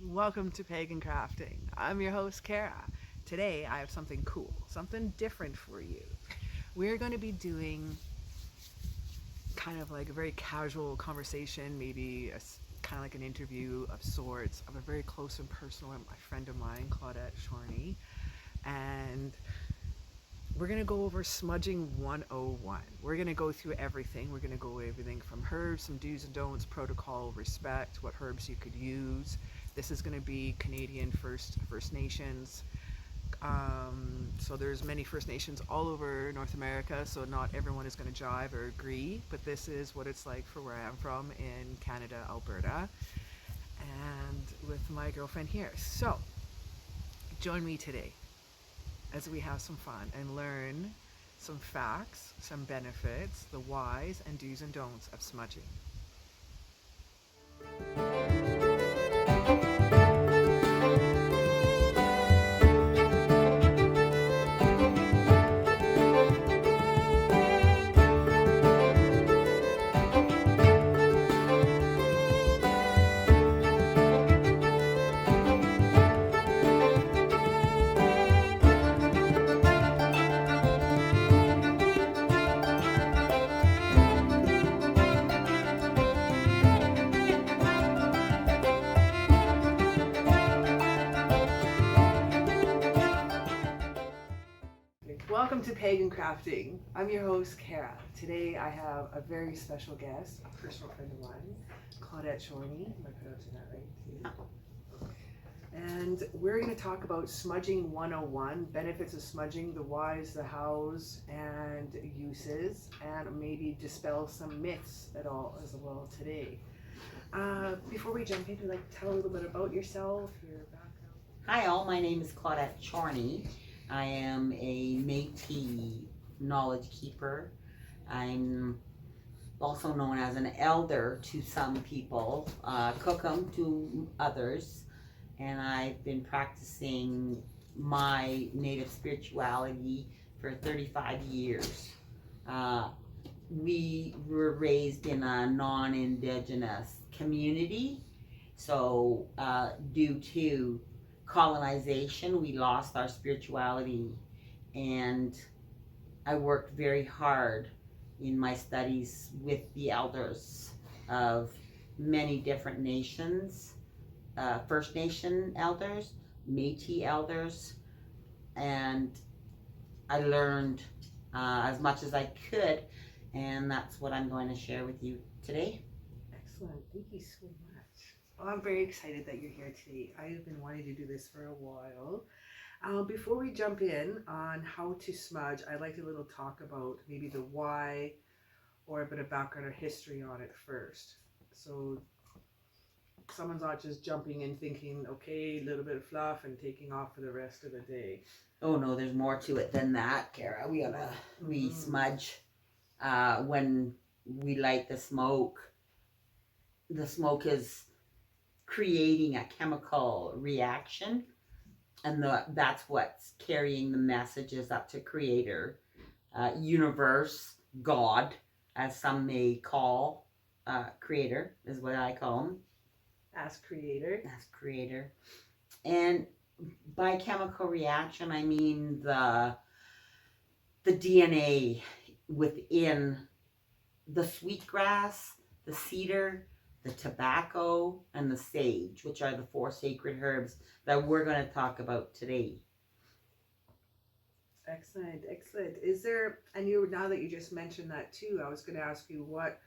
Welcome to Pagan Crafting. I'm your host, Kara. Today I have something cool, something different for you. We're going to be doing kind of like a very casual conversation, maybe kind of like an interview of sorts, of a very close and personal friend of mine, Claudette Chorney. And we're going to go over Smudging 101. We're going to go through everything. We're going to go everything from herbs, some do's and don'ts, protocol, respect, what herbs you could use. This is going to be Canadian First Nations. So there's many First Nations all over North America, so not everyone is going to jive or agree, but this is what it's like for where I'm from in Canada, Alberta, and with my girlfriend here. So join me today as we have some fun and learn some facts, some benefits, the whys and do's and don'ts of smudging. Welcome to Pagan Crafting. I'm your host, Kara. Today I have a very special guest, a personal friend of mine, Claudette Chorney. Am I pronouncing that right? And we're going to talk about Smudging 101, benefits of smudging, the whys, the hows, and uses, and maybe dispel some myths at all as well today. Before we jump in, would you like to tell a little bit about yourself, your background? Hi all, my name is Claudette Chorney. I am a Metis knowledge keeper. I'm also known as an elder to some people, Kokum to others, and I've been practicing my native spirituality for 35 years. We were raised in a non-Indigenous community, so due to colonization, we lost our spirituality, and I worked very hard in my studies with the elders of many different nations, First Nation elders, Métis elders, and I learned as much as I could, and that's what I'm going to share with you today. Excellent. Thank you so much. Well, I'm very excited that you're here today. I have been wanting to do this for a while. Before we jump in on how to smudge, I'd like to little talk about maybe the why or a bit of background or history on it first. So someone's not just jumping in thinking, okay, a little bit of fluff and taking off for the rest of the day. Oh no, there's more to it than that, Kara. We smudge when we light the smoke. The smoke is creating a chemical reaction, and that's what's carrying the messages up to Creator, universe, God, as some may call Creator, is what I call him. As Creator. As Creator. And by chemical reaction, I mean the DNA within the sweetgrass, the cedar, the tobacco, and the sage, which are the 4 sacred herbs that we're going to talk about today. Excellent, excellent. Now that you just mentioned that too, I was going to ask you, what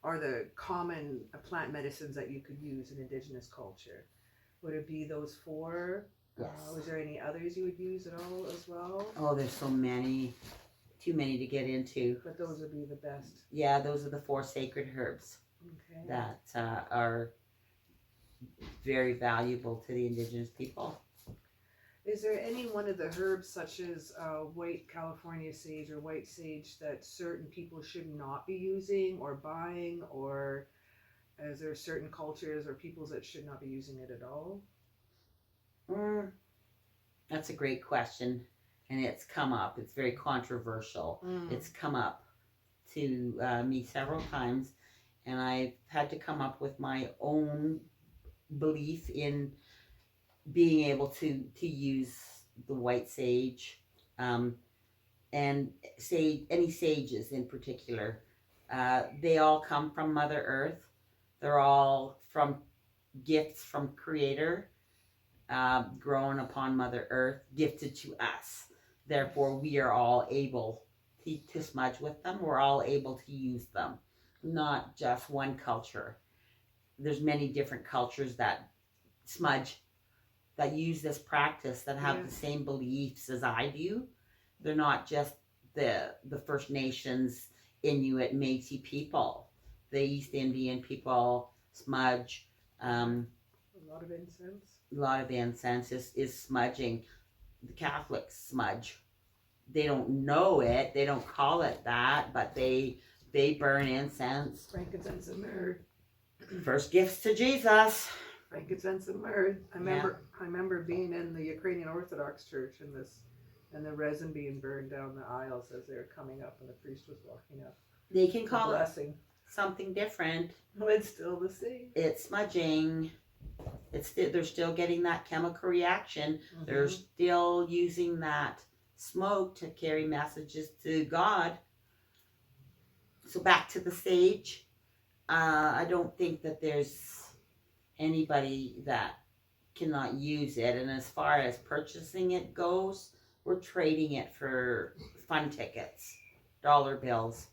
are the common plant medicines that you could use in Indigenous culture? Would it be those 4? Yes. Was there any others you would use at all as well? Oh, there's so many. Too many to get into. But those would be the best. Yeah, those are the 4 sacred herbs. Okay. That are very valuable to the Indigenous people. Is there any one of the herbs, such as white California sage or white sage, that certain people should not be using or buying, or is there certain cultures or peoples that should not be using it at all? That's a great question, and it's come up. It's very controversial. It's come up to me several times, and I've had to come up with my own belief in being able to use the white sage, and any sages in particular. They all come from Mother Earth. They're all from gifts from Creator, grown upon Mother Earth, gifted to us. Therefore, we are all able to smudge with them. We're all able to use them, not just one culture. There's many different cultures that smudge, that use this practice, that have the same beliefs as I do. They're not just the First Nations, Inuit, Métis people. The East Indian people smudge. A lot of incense. A lot of incense is smudging. The Catholics smudge. They don't know it. They don't call it that, but they burn incense. Frankincense and myrrh. First gifts to Jesus. Frankincense and myrrh. I remember being in the Ukrainian Orthodox Church and the resin being burned down the aisles as they were coming up, and the priest was walking up. They can call it blessing. Something different. No, it's still the same. It's smudging. They're still getting that chemical reaction. Mm-hmm. They're still using that smoke to carry messages to God. So back to the sage. I don't think that there's anybody that cannot use it. And as far as purchasing it goes, we're trading it for fun tickets, dollar bills,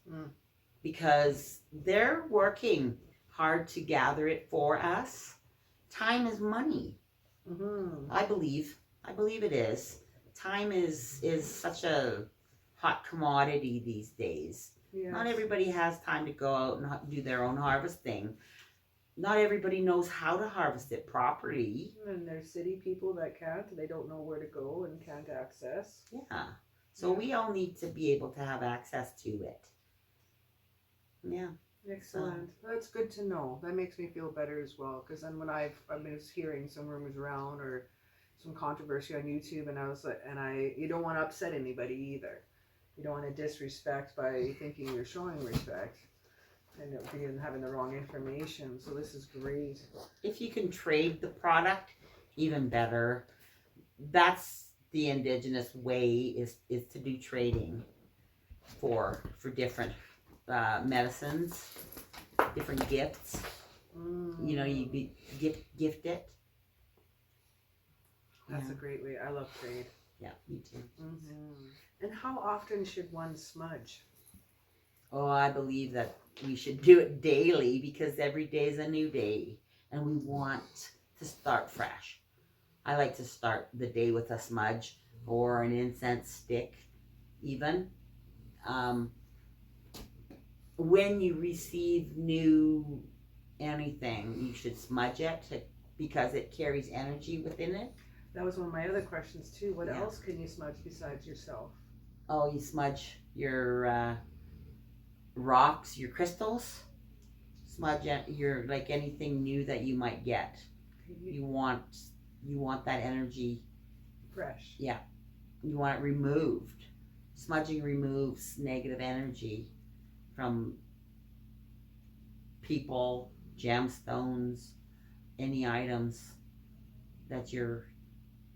because they're working hard to gather it for us. Time is money. Mm-hmm. I believe it is. Time is such a hot commodity these days. Yes. Not everybody has time to go out and do their own harvesting. Not everybody knows how to harvest it properly. And there's city people that can't. They don't know where to go and can't access. Yeah. So we all need to be able to have access to it. Yeah. Excellent. That's good to know. That makes me feel better as well. Because then when I've been hearing some rumors around or some controversy on YouTube, and I was like, you don't want to upset anybody either. You don't want to disrespect by thinking you're showing respect and being having the wrong information. So this is great. If you can trade the product, even better. That's the Indigenous way, is to do trading for different medicines, different gifts. You know, you gift it. That's a great way. I love trade. Yeah, me too. Mm-hmm. And how often should one smudge? Oh, I believe that we should do it daily, because every day is a new day and we want to start fresh. I like to start the day with a smudge or an incense stick even. When you receive new anything, you should smudge it because it carries energy within it. That was one of my other questions too. What else can you smudge besides yourself? Oh, you smudge your rocks, your crystals. Smudge your, like, anything new that you might get. You want that energy fresh. Yeah. You want it removed. Smudging removes negative energy from people, gemstones, any items that you're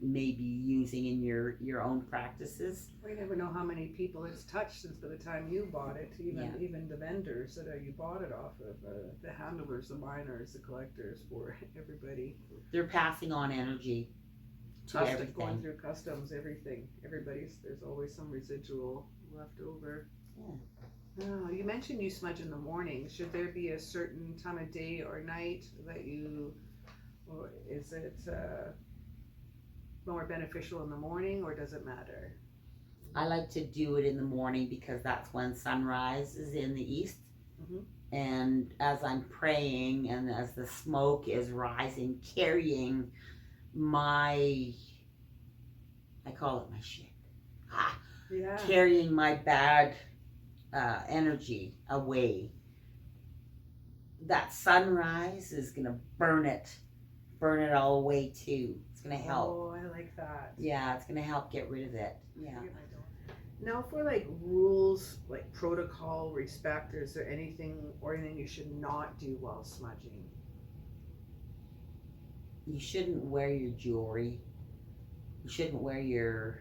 maybe using in your own practices. We never know how many people it's touched since by the time you bought it. Even the vendors that you bought it off of, the handlers, the miners, the collectors, for everybody. They're passing on energy to everything. Going through customs, everything. There's always some residual left over. Yeah. Oh, you mentioned you smudge in the morning. Should there be a certain time of day or night that or is it more beneficial in the morning, or does it matter? I like to do it in the morning because that's when sunrise is in the east. Mm-hmm. And as I'm praying and as the smoke is rising, carrying I call it my shit. Carrying my bad energy away. That sunrise is going to burn it all away too. It's going to help. Oh, I like that. Yeah, it's going to help get rid of it. Yeah. Now, for like rules, like protocol, respect, is there anything you should not do while smudging? you shouldn't wear your jewelry. You shouldn't wear your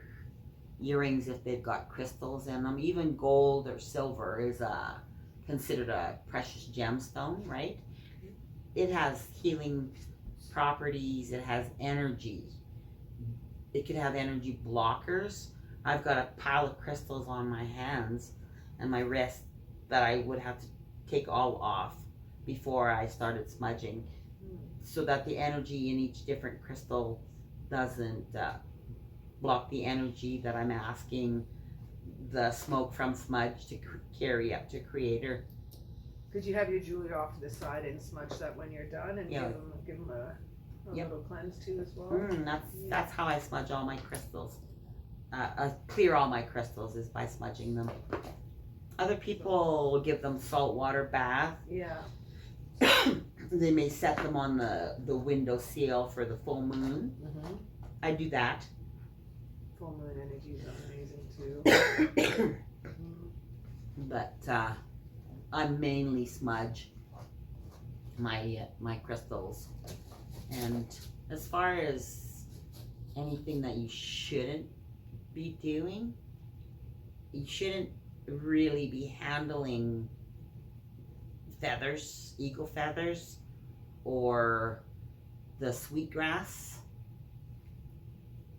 earrings if they've got crystals in them. Even gold or silver is considered a precious gemstone, right? It has healing properties. It has energy. It could have energy blockers. I've got a pile of crystals on my hands and my wrist that I would have to take all off before I started smudging, so that the energy in each different crystal doesn't block the energy that I'm asking the smoke from smudge to carry up to creator. Could you have your jewelry off to the side and smudge that when you're done, and Yeah. give them a Yep. little cleanse too as well? That's how I smudge all my crystals. Clear all my crystals is by smudging them. Other people will give them saltwater bath. Yeah. They may set them on the window sill for the full moon. Mm-hmm. I do that. Full moon energy is amazing too. But I mainly smudge my crystals. And as far as anything that you shouldn't be doing, you shouldn't really be handling feathers, eagle feathers, or the sweetgrass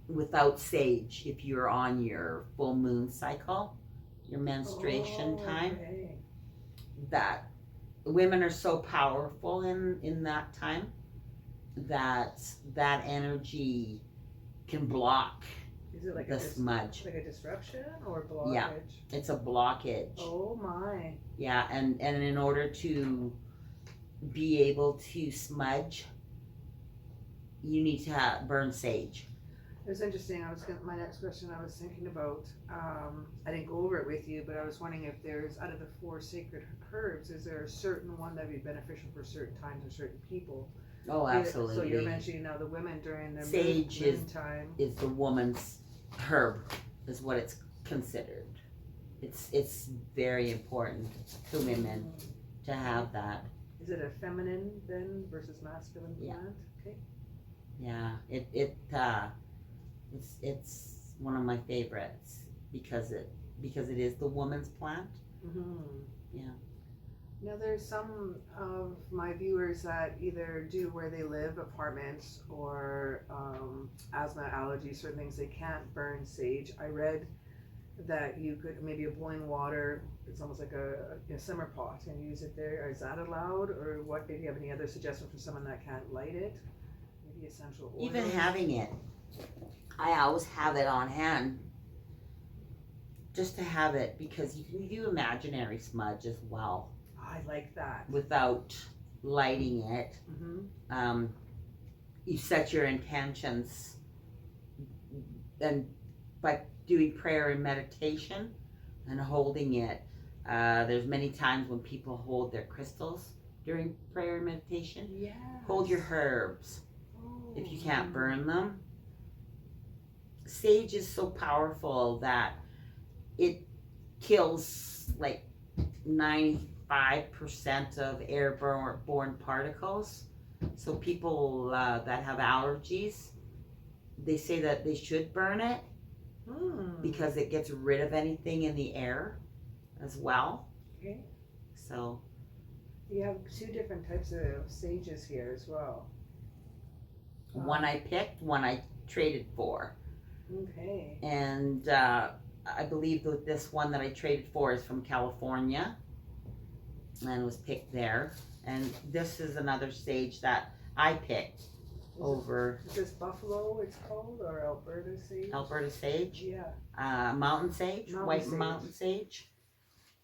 without sage if you're on your full moon cycle, your menstruation time. Okay. That women are so powerful in that time that energy can block Is it like the smudge. like a disruption or blockage? Yeah. It's a blockage. Oh my. Yeah, and in order to be able to smudge, you need to burn sage. It was interesting. My next question I was thinking about, I didn't go over it with you, but I was wondering if there's, out of the 4 sacred herbs, is there a certain one that would be beneficial for certain times or certain people? Oh, absolutely. So you're mentioning now the women during their sage moon time. is the woman's herb, is what it's considered. It's very important to women to have that. Is it a feminine then versus masculine Yeah. plant? Okay. Yeah, it's one of my favorites because it is the woman's plant. Mm-hmm. Yeah. Now there's some of my viewers that either due to where they live, apartments, or asthma, allergies, certain things, they can't burn sage. I read that you could maybe a boiling water, it's almost like a simmer pot, and use it there. Is that allowed, or what? Do you have any other suggestions for someone that can't light it? Maybe essential oils. Even having it, I always have it on hand, just to have it, because you can do imaginary smudge as well I like that. without lighting it. Mm-hmm. You set your intentions, and by doing prayer and meditation and holding it, there's many times when people hold their crystals during prayer and meditation. Yeah. Hold your herbs if you can't Oh. burn them. Sage is so powerful that it kills like 95% of airborne particles. So people that have allergies, they say that they should burn it because it gets rid of anything in the air as well. Okay. So You have 2 different types of sages here as well. one I picked, one I traded for. Okay. And I believe that this one that I traded for is from California and was picked there. And this is another sage that I picked over Is this buffalo it's called, or Alberta sage? Alberta sage, Yeah. mountain sage, Mountain white sage. mountain sage.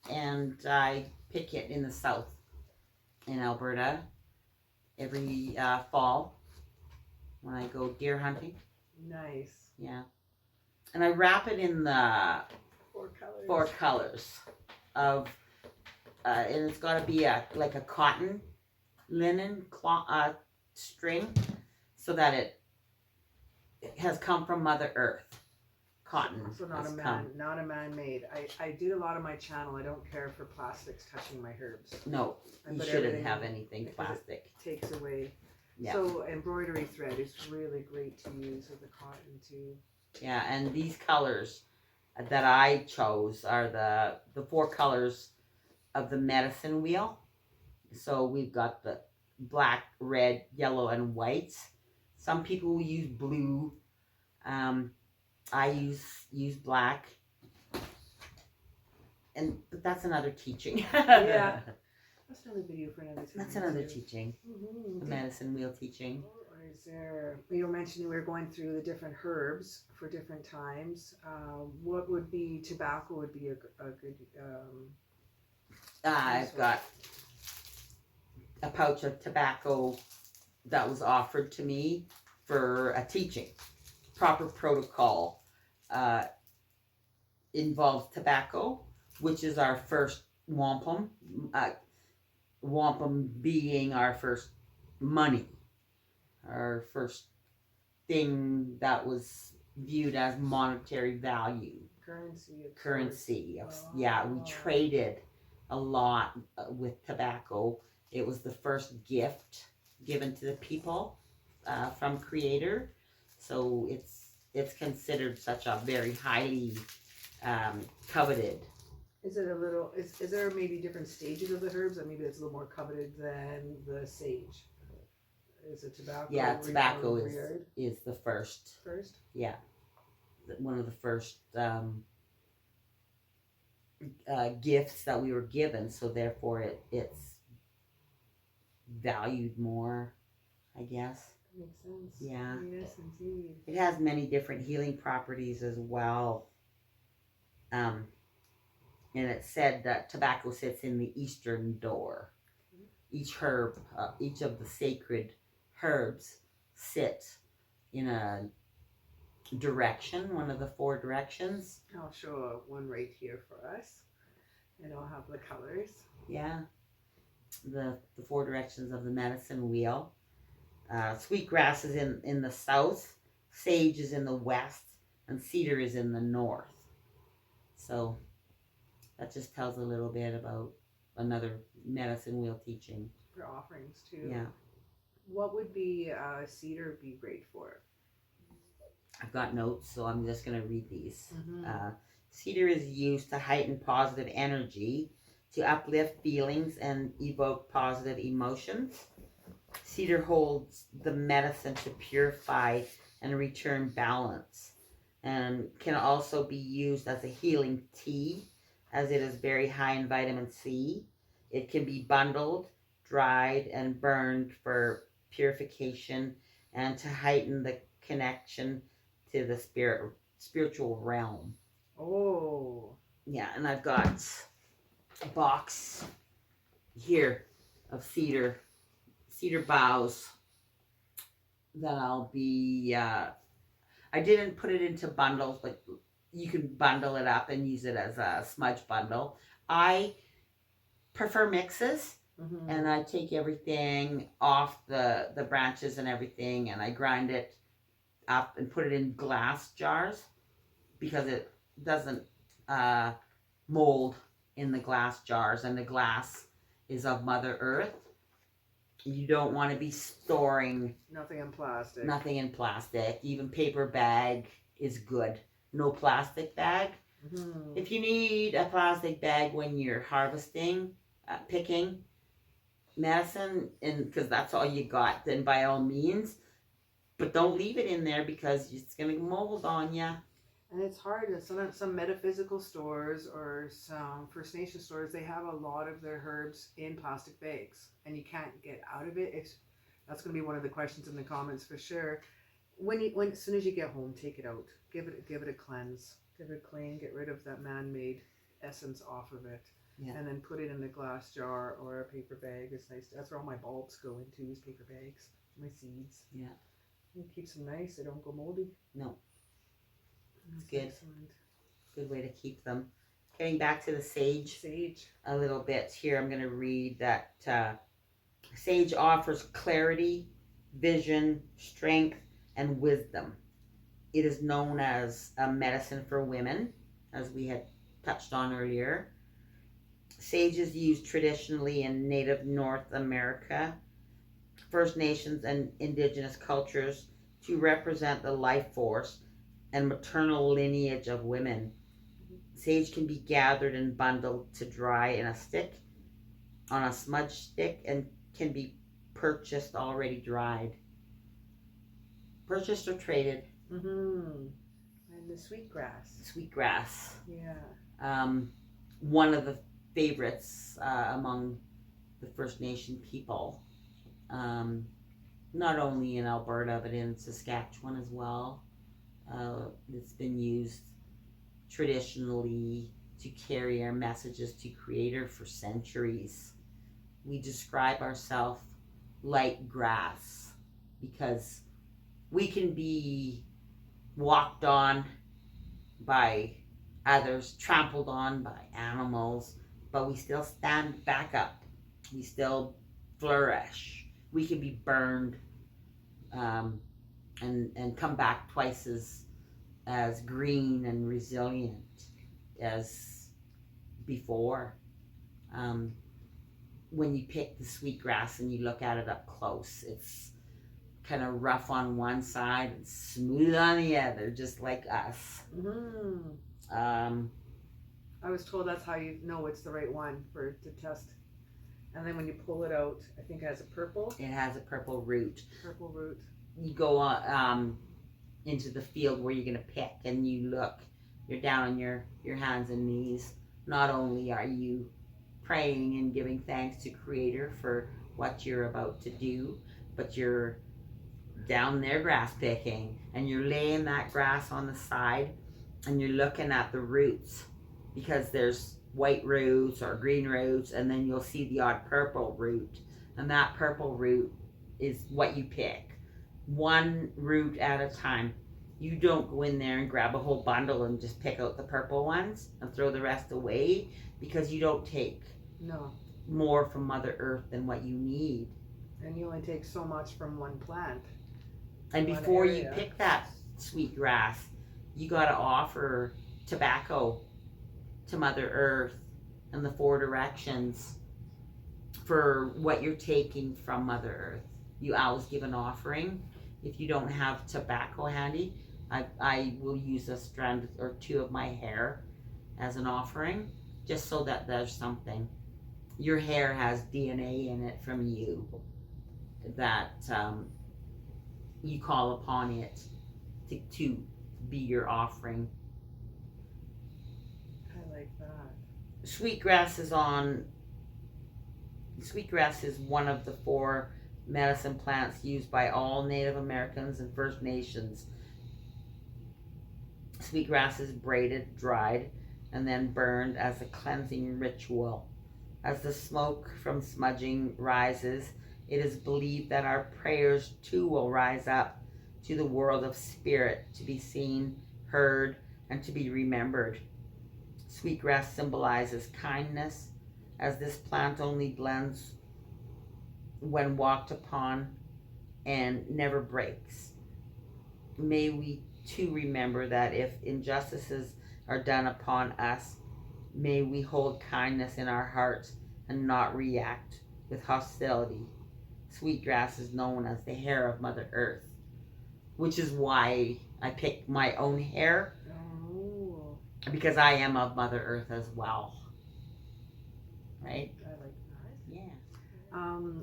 And I pick it in the south in Alberta every fall when I go deer hunting. Nice. Yeah. And I wrap it in the 4 colors. 4 colors of, and it's got to be like a cotton, linen string, so that it has come from Mother Earth. Cotton. So not has a come. not a man-made. I do a lot of my channel. I don't care for plastics touching my herbs. No, I you put shouldn't everything have anything because plastic. Takes away. Yeah. So embroidery thread is really great to use with the cotton too. Yeah, and these colors that I chose are the 4 colors of the medicine wheel. So we've got the black, red, yellow, and whites. Some people will use blue. I use black. But that's another teaching. Yeah. That's another video for another time. That's another too. teaching. Mm-hmm. The medicine wheel teaching. Is there? You were mentioning we were going through the different herbs for different times. What would be tobacco? Would be a good. I've got a pouch of tobacco that was offered to me for a teaching. Proper protocol involves tobacco, which is our first wampum. Wampum being our first money, our first thing that was viewed as monetary value. Currency. Yeah, we traded a lot with tobacco. It was the first gift given to the people from Creator, so it's considered such a very highly coveted. Is it a little? Is there maybe different stages of the herbs that maybe it's a little more coveted than the sage? Is it tobacco? Yeah, tobacco is the first. First. Yeah, one of the first gifts that we were given, so therefore it's valued more, I guess. Makes sense. Yeah. Yes, indeed. It has many different healing properties as well. And it said that tobacco sits in the eastern door. Each herb, each of the sacred herbs sit in a direction, one of the 4 directions. I'll show one right here for us, and I'll have the colors. Yeah, the 4 directions of the medicine wheel. Sweetgrass is in the south, sage is in the west, and cedar is in the north. So that just tells a little bit about another medicine wheel teaching. For offerings too. Yeah. What would be cedar be great for? I've got notes, so I'm just going to read these. Mm-hmm. Cedar is used to heighten positive energy, to uplift feelings and evoke positive emotions. Cedar holds the medicine to purify and return balance, and can also be used as a healing tea, as it is very high in vitamin C. It can be bundled, dried, and burned for purification and to heighten the connection to the spiritual realm. Oh. Yeah, and I've got a box here of cedar boughs that I'll be, I didn't put it into bundles, but you can bundle it up and use it as a smudge bundle. I prefer mixes. Mm-hmm. And I take everything off the branches and everything, and I grind it up and put it in glass jars because it doesn't mold in the glass jars, and the glass is of Mother Earth. You don't want to be storing nothing in plastic. Nothing in plastic. Even paper bag is good. No plastic bag. Mm-hmm. If you need a plastic bag when you're harvesting, picking medicine, and because that's all you got, then by all means, but don't leave it in there because it's gonna mold on you. And it's hard. Some metaphysical stores or some First Nation stores, they have a lot of their herbs in plastic bags, and you can't get out of it. That's going to be one of the questions in the comments for sure. As soon as you get home, take it out. Give it a cleanse. Give it a clean. Get rid of that man-made essence off of it. Yeah. And then put it in a glass jar or a paper bag. It's nice. That's where all my bulbs go into, is paper bags. My seeds. Yeah. It keeps them nice. They don't go moldy. No. That's good. Excellent. Good way to keep them. Getting back to the sage a little bit here, I'm going to read that sage offers clarity, vision, strength, and wisdom. It is known as a medicine for women, as we had touched on earlier. Sage is used traditionally in native North America First Nations and Indigenous cultures to represent the life force and maternal lineage of women. Sage can be gathered and bundled to dry in a stick, on a smudge stick, and can be purchased already dried. Purchased or traded. And the sweetgrass. Sweetgrass. Yeah. One of the favorites among the First Nation people. Not only in Alberta, but in Saskatchewan as well. It's been used traditionally to carry our messages to Creator for centuries. We describe ourselves like grass because we can be walked on by others, trampled on by animals, but we still stand back up. We still flourish. We can be burned and come back twice as green and resilient as before. When you pick the sweetgrass and you look at it up close, it's kind of rough on one side and smooth on the other, just like us. I was told that's how you know it's the right one to test. And then when you pull it out, I think it has a purple. It has a purple root. Purple root. You go into the field where you're going to pick, and you look. You're down on your hands and knees. Not only are you praying and giving thanks to Creator for what you're about to do, but you're down there grass picking, and you're laying that grass on the side, and you're looking at the roots, because there's white roots or green roots, and then you'll see the odd purple root, and that purple root is what you pick, one root at a time. You don't go in there and grab a whole bundle and just pick out the purple ones and throw the rest away, because you don't take more from Mother Earth than what you need. And you only take so much from one plant. And before you pick that sweet grass, you got to offer tobacco to Mother Earth and the four directions for what you're taking from Mother Earth. You always give an offering. If you don't have tobacco handy, I will use a strand or two of my hair as an offering, just so that there's something. Your hair has DNA in it from you that you call upon it to be your offering. I like that. Sweetgrass is one of the 4 medicine plants used by all Native Americans and First Nations. Sweetgrass is braided, dried, and then burned as a cleansing ritual. As the smoke from smudging rises, it is believed that our prayers too will rise up to the world of spirit, to be seen, heard, and to be remembered. Sweetgrass symbolizes kindness, as this plant only blends when walked upon and never breaks. May we too remember that if injustices are done upon us, may we hold kindness in our hearts and not react with hostility. Sweetgrass is known as the hair of Mother Earth, which is why I picked my own hair, because I am of Mother Earth as well. Right? I like that. Yeah.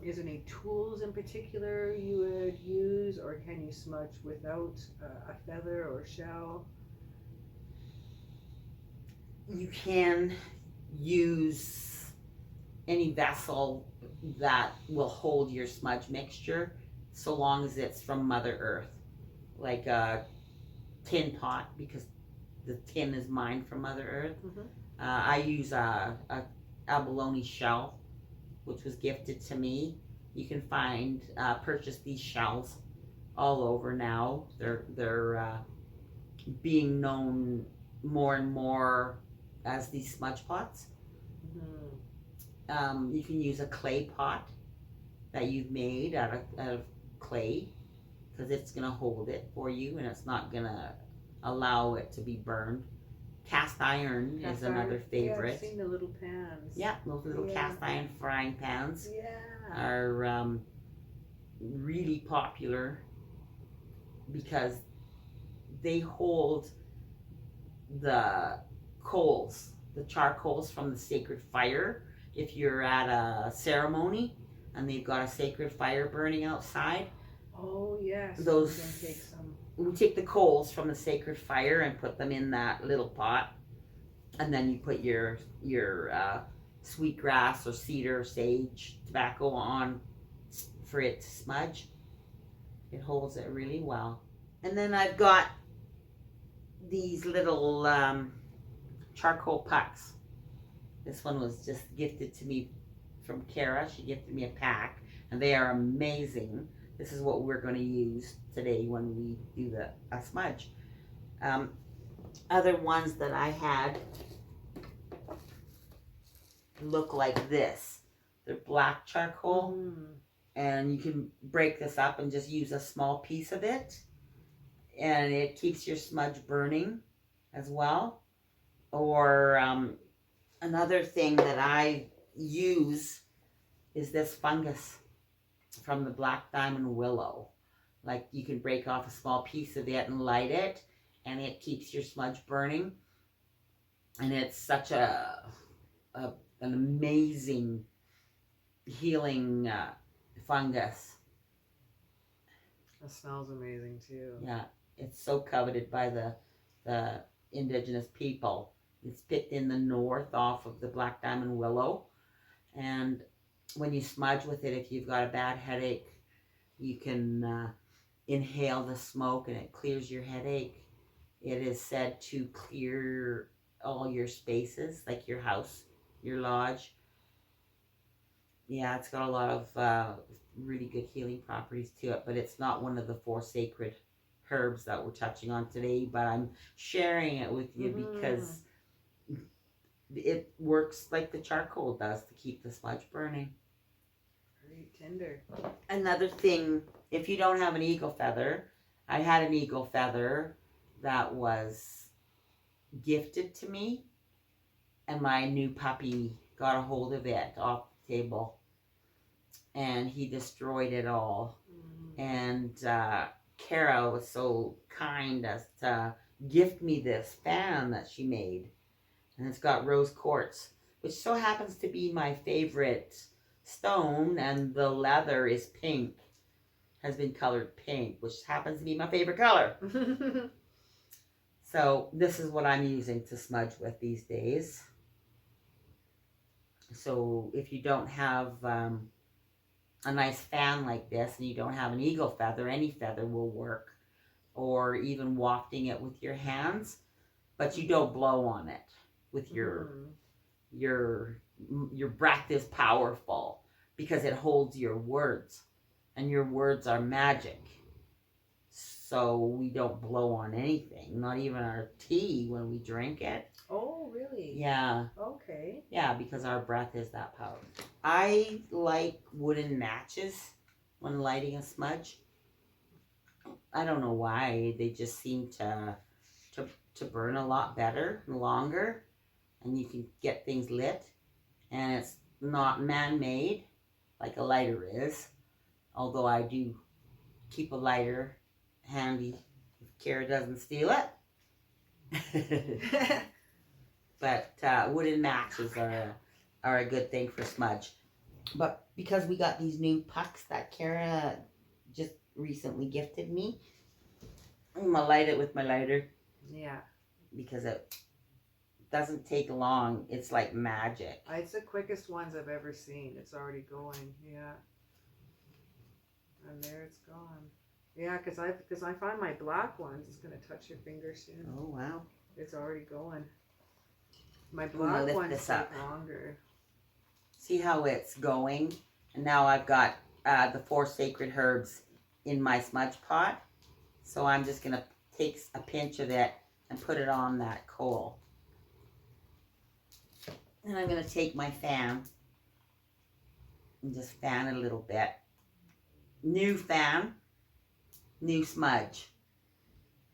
Is there any tools in particular you would use, or can you smudge without a feather or shell? You can use any vessel that will hold your smudge mixture, so long as it's from Mother Earth, like a tin pot, because the tin is mined from Mother Earth. I use a abalone shell, which was gifted to me. You can purchase these shells all over now. They're being known more and more as these smudge pots. You can use a clay pot that you've made out of clay, because it's going to hold it for you and it's not going to allow it to be burned. Cast iron is another favorite. Yeah, I've seen the little pans. Yeah, those little cast iron frying pans Yeah. are really popular because they hold the coals, the charcoals from the sacred fire. If you're at a ceremony and they've got a sacred fire burning outside, Oh yes. those We can take some. we take the coals from the sacred fire and put them in that little pot, and then you put your sweetgrass or cedar, sage, tobacco on for it to smudge. It holds it really well. And then I've got these little charcoal pucks. This one was just gifted to me from Kara. She gifted me a pack, and they are amazing. This is what we're going to use today when we do a smudge. Other ones that I had look like this. They're black charcoal, and you can break this up and just use a small piece of it, and it keeps your smudge burning as well. Or another thing that I use is this fungus from the black diamond willow. Like, you can break off a small piece of it and light it, and it keeps your smudge burning. And it's such an amazing healing fungus. It smells amazing too. Yeah, it's so coveted by the indigenous people. It's picked in the north off of the black diamond willow, and when you smudge with it, if you've got a bad headache, you can inhale the smoke and it clears your headache. It is said to clear all your spaces, like your house, your lodge. Yeah, it's got a lot of really good healing properties to it, but it's not one of the 4 sacred herbs that we're touching on today, but I'm sharing it with you because it works like the charcoal does to keep the smudge burning. Very tender. Another thing, if you don't have an eagle feather, I had an eagle feather that was gifted to me, and my new puppy got a hold of it off the table, and he destroyed it all. And Kara was so kind as to gift me this fan that she made, and it's got rose quartz, which so happens to be my favorite stone, and the leather is pink, has been colored pink, which happens to be my favorite color. So this is what I'm using to smudge with these days. So if you don't have a nice fan like this, and you don't have an eagle feather, any feather will work, or even wafting it with your hands, but you don't blow on it with your breath is powerful because it holds your words, and your words are magic. So we don't blow on anything, not even our tea when we drink it. Oh, really? Yeah. Okay. Yeah, because our breath is that powerful. I like wooden matches when lighting a smudge. I don't know why. They just seem to burn a lot better and longer, and you can get things lit, and it's not man-made like a lighter is, although I do keep a lighter handy if Kara doesn't steal it. But wooden matches are a good thing for smudge. But because we got these new pucks that Kara just recently gifted me, I'm gonna light it with my lighter. Yeah. Because it doesn't take long. It's like magic. It's the quickest ones I've ever seen. It's already going. Yeah. And there it's gone. Yeah, because I find my black ones. It's gonna touch your finger soon. Oh wow! It's already going. My black ones take longer. See how it's going? And now I've got the 4 sacred herbs in my smudge pot. So I'm just gonna take a pinch of it and put it on that coal. And I'm gonna take my fan and just fan it a little bit. New fan, new smudge.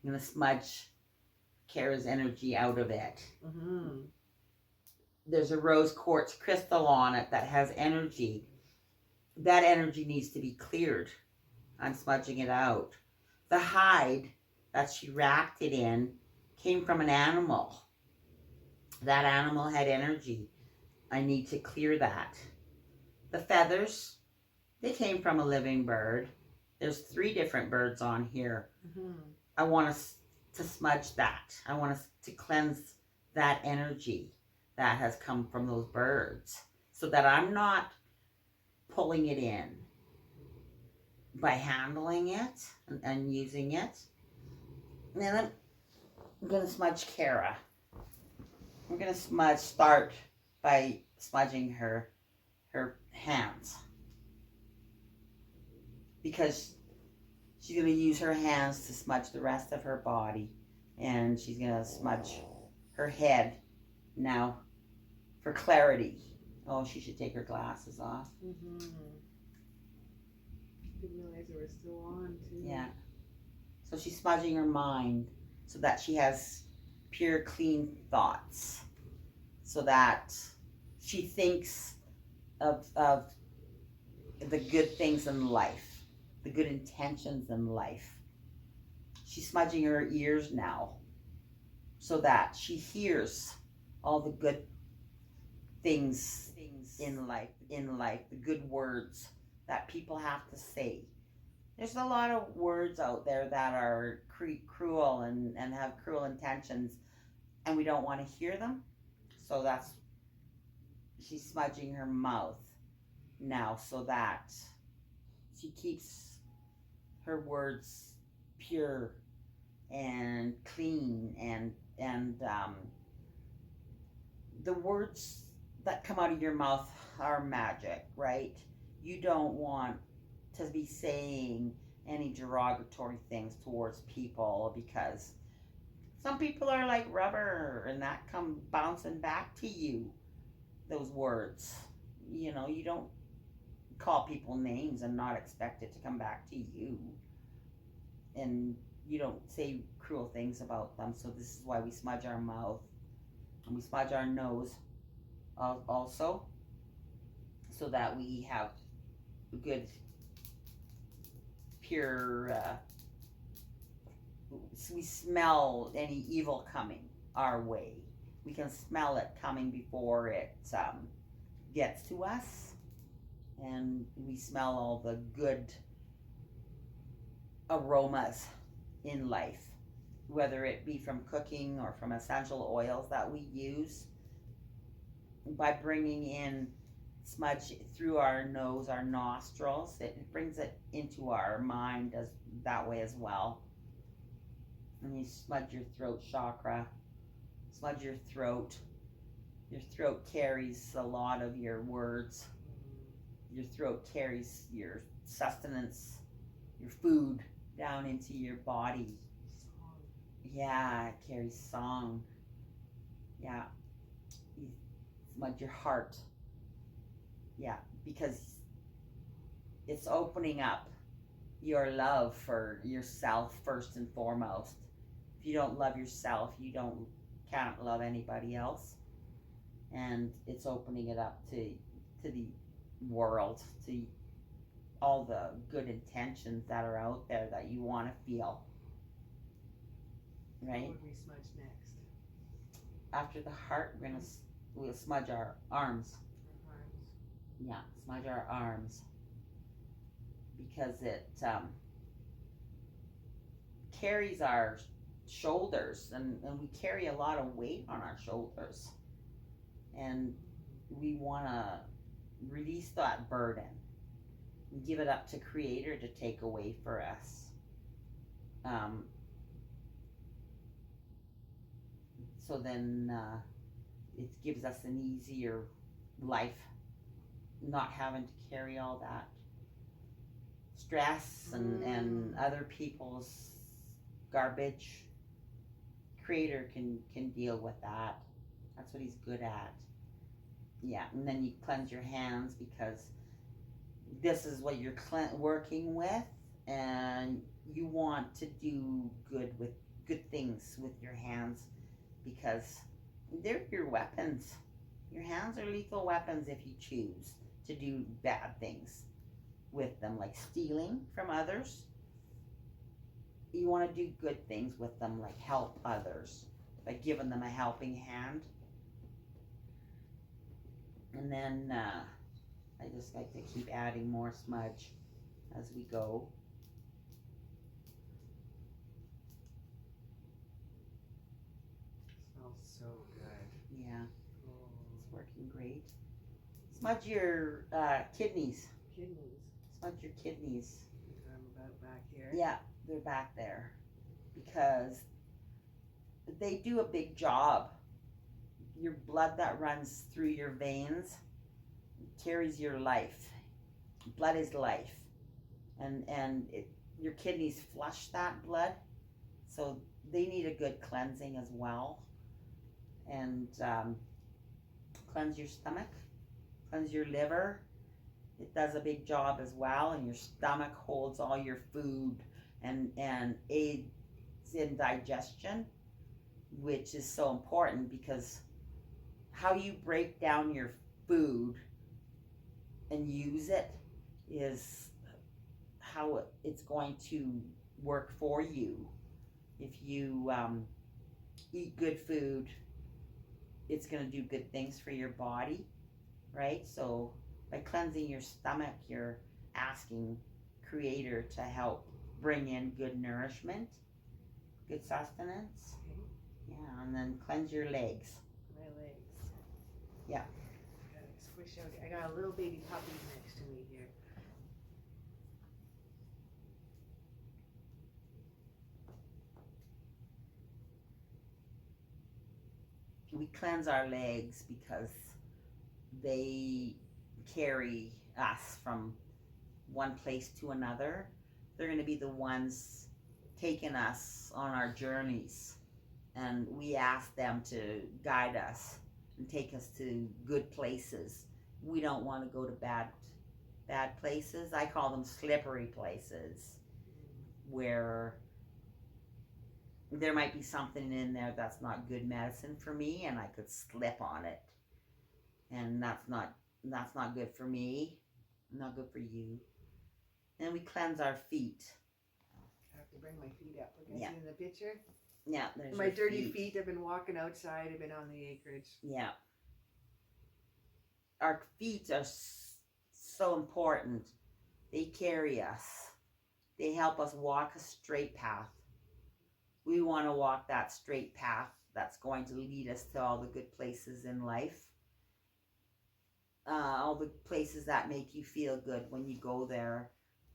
I'm gonna smudge Kara's energy out of it. There's a rose quartz crystal on it that has energy. That energy needs to be cleared I'm smudging it out. The hide that she wrapped it in came from an animal. That animal had energy. I need to clear that. The feathers, they came from a living bird. There's 3 different birds on here. Mm-hmm. I want us to smudge that. I want us to cleanse that energy that has come from those birds so that I'm not pulling it in by handling it and using it. And then I'm going to smudge Kara. We're going to start by smudging her hands, because she's going to use her hands to smudge the rest of her body, and she's going to smudge her head now for clarity. Oh, she should take her glasses off. Mm-hmm. Didn't realize they were still on too. Yeah. So she's smudging her mind so that she has pure, clean thoughts, so that she thinks of the good things in life, the good intentions in life. She's smudging her ears now so that she hears all the good things in life, the good words that people have to say. There's a lot of words out there that are cruel and have cruel intentions, and we don't want to hear them. So she's smudging her mouth now so that she keeps her words pure and clean, and the words that come out of your mouth are magic, right? You don't want to be saying any derogatory things towards people, because some people are like rubber and that come bouncing back to you, those words. You know, you don't call people names and not expect it to come back to you, and you don't say cruel things about them. So this is why we smudge our mouth, and we smudge our nose also, so that we have good pure we smell any evil coming our way. We can smell it coming before it gets to us, and we smell all the good aromas in life, whether it be from cooking or from essential oils that we use. By bringing in smudge through our nose, our nostrils, it brings it into our mind as that way as well. And you smudge your throat chakra, smudge your throat. Your throat carries a lot of your words. Your throat carries your sustenance, your food down into your body. Yeah, it carries song. Yeah. You smudge your heart. Yeah, because it's opening up your love for yourself first and foremost. If you don't love yourself, you can't love anybody else. And it's opening it up to the world, to all the good intentions that are out there that you want to feel. Right? What would we smudge next? After the heart, we'll smudge our arms. Yeah, smudge our arms, because it carries our shoulders, and we carry a lot of weight on our shoulders, and we want to release that burden and give it up to Creator to take away for us. So then it gives us an easier life, not having to carry all that stress and other people's garbage. Creator can deal with that. That's what he's good at. Yeah, and then you cleanse your hands, because this is what you're working with, and you want to do good things with your hands, because they're your weapons. Your hands are lethal weapons if you choose to do bad things with them, like stealing from others. You want to do good things with them, like help others by giving them a helping hand. And then I just like to keep adding more smudge as we go. Smells so good. Yeah, Oh. it's working great. Smudge your kidneys. Kidneys. Smudge your kidneys. I'm about back here. Yeah, they're back there because they do a big job. Your blood that runs through your veins carries your life. Blood is life, and your kidneys flush that blood, so they need a good cleansing as well. And cleanse your stomach, cleanse your liver. It does a big job as well, and your stomach holds all your food and aids in digestion, which is so important because how you break down your food and use it is how it's going to work for you. If you eat good food, it's going to do good things for your body, right? So by cleansing your stomach, you're asking Creator to help bring in good nourishment, good sustenance. Okay. Yeah, and then cleanse your legs. My legs. Yeah. I gotta squish out. I got a little baby puppy next to me here. We cleanse our legs because they carry us from one place to another. They're going to be the ones taking us on our journeys, and we ask them to guide us and take us to good places. We don't want to go to bad places. I call them slippery places, where there might be something in there that's not good medicine for me, and I could slip on it, and that's not good for me, not good for you. And we cleanse our feet. I have to bring my feet up. Like I Yeah. see in the picture. Yeah, there's My your dirty feet have been walking outside. I've been on the acreage. Yeah. Our feet are so important. They carry us. They help us walk a straight path. We want to walk that straight path that's going to lead us to all the good places in life. All the places that make you feel good when you go there,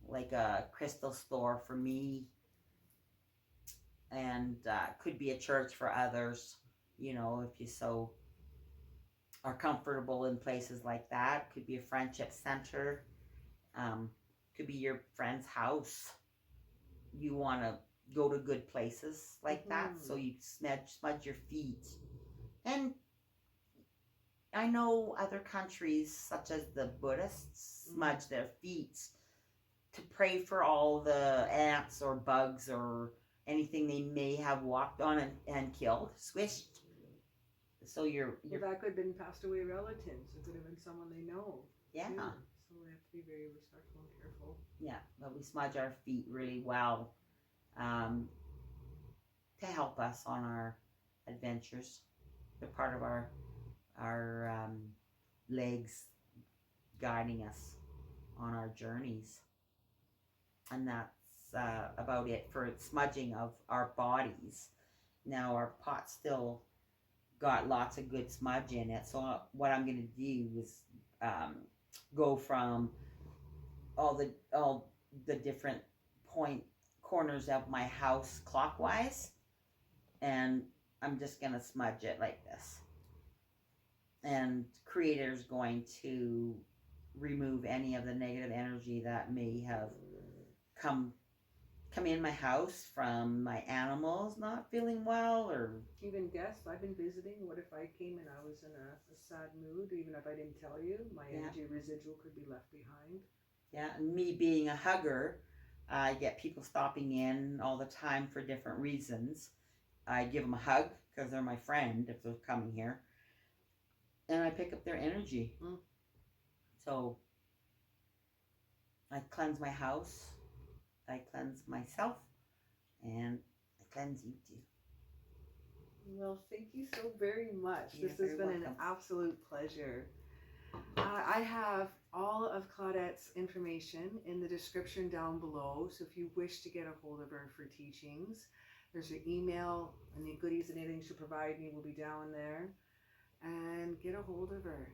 like a crystal store for me, and could be a church for others, you know, if you so are comfortable in places like that. Could be a friendship center, could be your friend's house. You want to go to good places like that, so you smudge your feet. And I know other countries, such as the Buddhists, smudge their feet to pray for all the ants or bugs or anything they may have walked on and killed, squished. So you're Well, that could have been passed away relatives. It could have been someone they know. yeah. Too. So we have to be very respectful and careful. Yeah, but we smudge our feet really well to help us on our adventures. They're part of our legs guiding us on our journeys. And that's about it for smudging of our bodies. Now our pot still got lots of good smudge in it, so what I'm going to do is go from all the different corners of my house clockwise, and I'm just going to smudge it like this. And Creator's going to remove any of the negative energy that may have come in my house from my animals not feeling well, or even guests. I've been visiting. What if I came and I was in a sad mood? Even if I didn't tell you, my energy residual could be left behind. Yeah, and me being a hugger, I get people stopping in all the time for different reasons. I give them a hug because they're my friend if they're coming here, and I pick up their energy. So I cleanse my house, I cleanse myself, and I cleanse you too. Well, thank you so very much. You're This has very been an welcome. absolute pleasure. I have all of Claudette's information in the description down below. So if you wish to get a hold of her for teachings, there's her email, and the goodies and anything she'll provide me will be down there. And get a hold of her.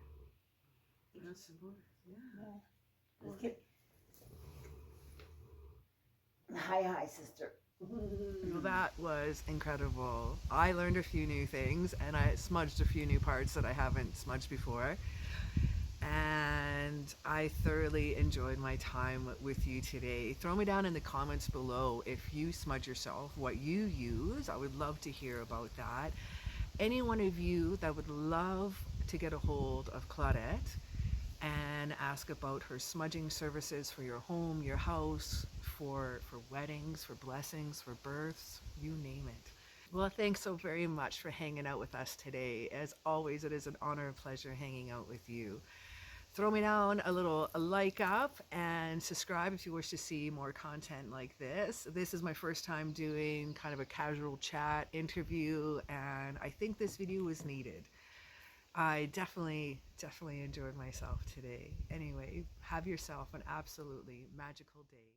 That's important. Yeah. Let's get... Hi, sister. Well, that was incredible. I learned a few new things, and I smudged a few new parts that I haven't smudged before. And I thoroughly enjoyed my time with you today. Throw me down in the comments below if you smudge yourself, what you use. I would love to hear about that. Any one of you that would love to get a hold of Claudette and ask about her smudging services for your home, your house, for weddings, for blessings, for births, you name it. Well, thanks so very much for hanging out with us today. As always, it is an honor and pleasure hanging out with you. Throw me down a like up and subscribe if you wish to see more content like this. This is my first time doing kind of a casual chat interview, and I think this video was needed. I definitely enjoyed myself today. Anyway, have yourself an absolutely magical day.